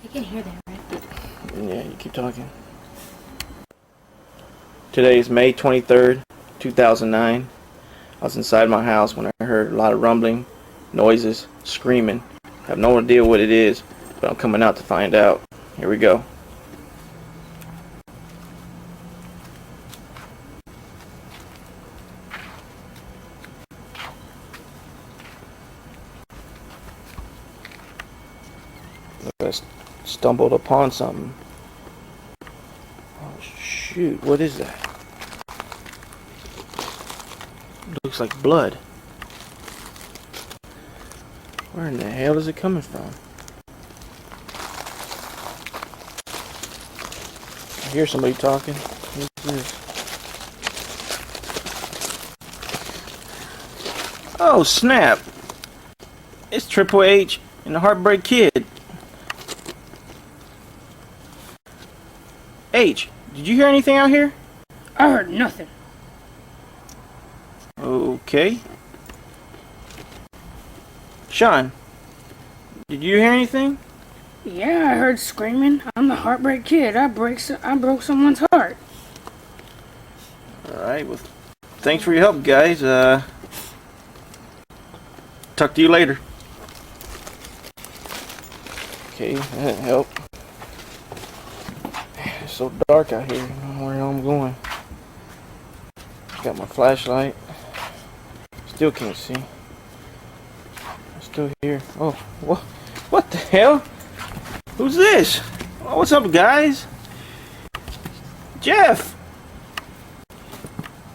I can hear that, right? Yeah, you keep talking. Today is May 23rd, 2009. I was inside my house when I heard a lot of rumbling, noises, screaming. I have no idea what it is, but I'm coming out to find out. Here we go. I stumbled upon something. Oh shoot, what is that? Looks like blood. Where in the hell is it coming from? I hear somebody talking. Who's this? Oh snap! It's Triple H and the Heartbreak Kid. H, did you hear anything out here? I heard nothing. Okay. Sean, did you hear anything? Yeah, I heard screaming. I'm the Heartbreak Kid. I broke someone's heart. Alright, well, thanks for your help, guys. Talk to you later. Okay, that didn't help. It's so dark out here. I don't know where I'm going. Got my flashlight. Still can't see. I'm still here. Oh, what the hell? Who's this? Oh, what's up, guys? Jeff!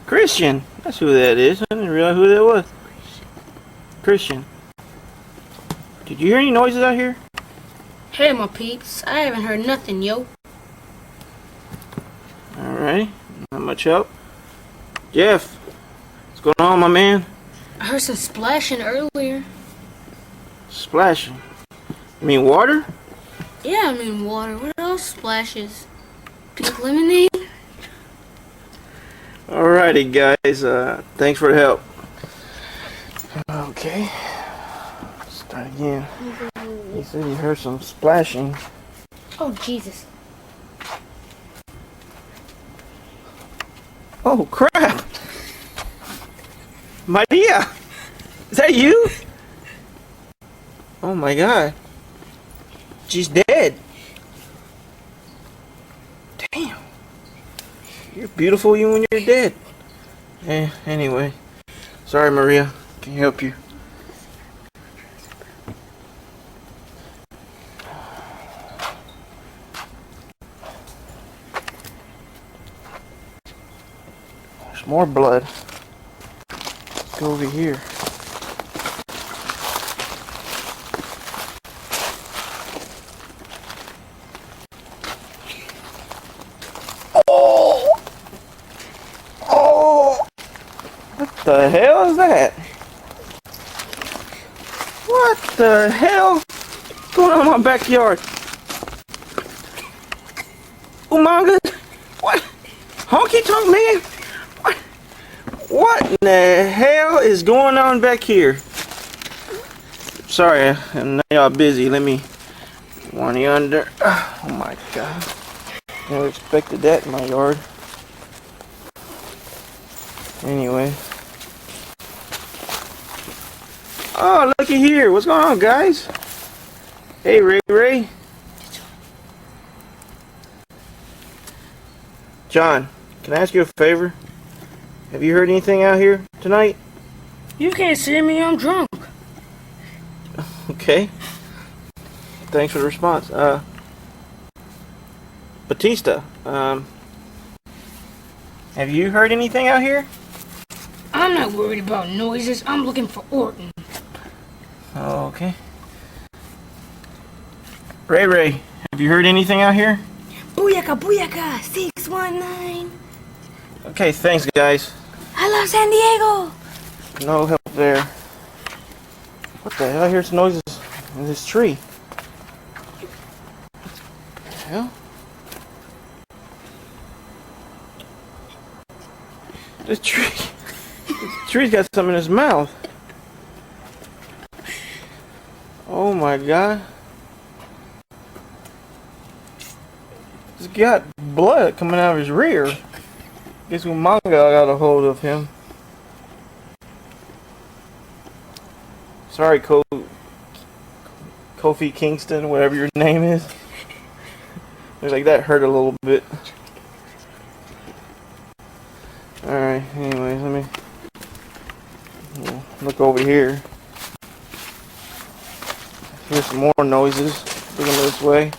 Christian! That's who that is. I didn't realize who that was. Christian. Did you hear any noises out here? Hey, my peeps. I haven't heard nothing, yo. Alright. Not much help. Jeff! What's going on, my man? I heard some splashing earlier. Splashing? You mean water? Yeah, I mean water. What else splashes? Pink lemonade? Alrighty, guys. Thanks for the help. Okay. Start again. He said he heard some splashing. Oh, Jesus. Oh, crap! Maria! Is that you? Oh my god. She's dead. Damn. You're beautiful even when you're dead. Anyway. Sorry, Maria. Can I help you? There's more blood. Let's go over here. What the hell is that? What the hell? What's going on in my backyard? Umanga? What? Honky tonk man? What in the hell is going on back here? Sorry, I know y'all busy. Let me warn you under. Oh my god. Never expected that in my yard. Anyway. Oh, looky here. What's going on, guys? Hey, Ray. John, can I ask you a favor? Have you heard anything out here tonight? You can't see me. I'm drunk. Okay. Thanks for the response. Batista, have you heard anything out here? I'm not worried about noises. I'm looking for Orton. Oh, okay. Ray, have you heard anything out here? Booyaka, booyaka, 619. Okay, thanks, guys. I love San Diego. No help there. What the hell? I hear some noises in this tree. What the hell? This tree's got something in his mouth. Oh my god. He's got blood coming out of his rear. Guess when manga got a hold of him. Sorry, Kofi Kingston, whatever your name is. Looks like that hurt a little bit. Alright, anyways, let me look over here. Hear some more noises. Looking this way.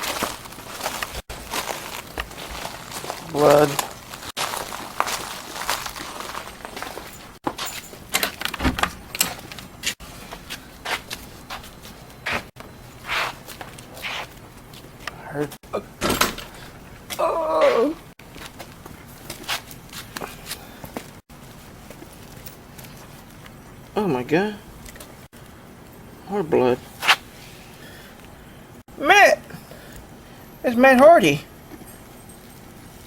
Blood. Heard. Oh. Oh my God. More blood. Matt! That's Matt Hardy.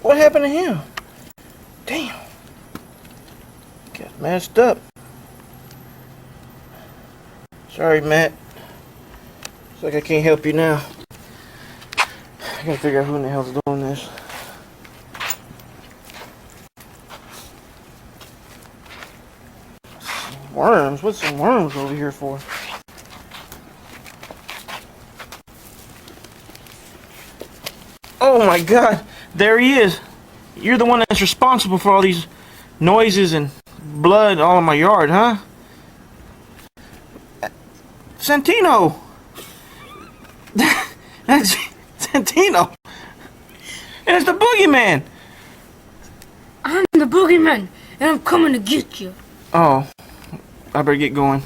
What happened to him? Damn. Got messed up. Sorry, Matt. Looks like I can't help you now. I gotta figure out who in the hell's doing this. Worms? What's some worms over here for? Oh my God, there he is. You're the one that's responsible for all these noises and blood all in my yard, huh? Santino! That's Santino! And it's the boogeyman! I'm the boogeyman, and I'm coming to get you. Oh, I better get going.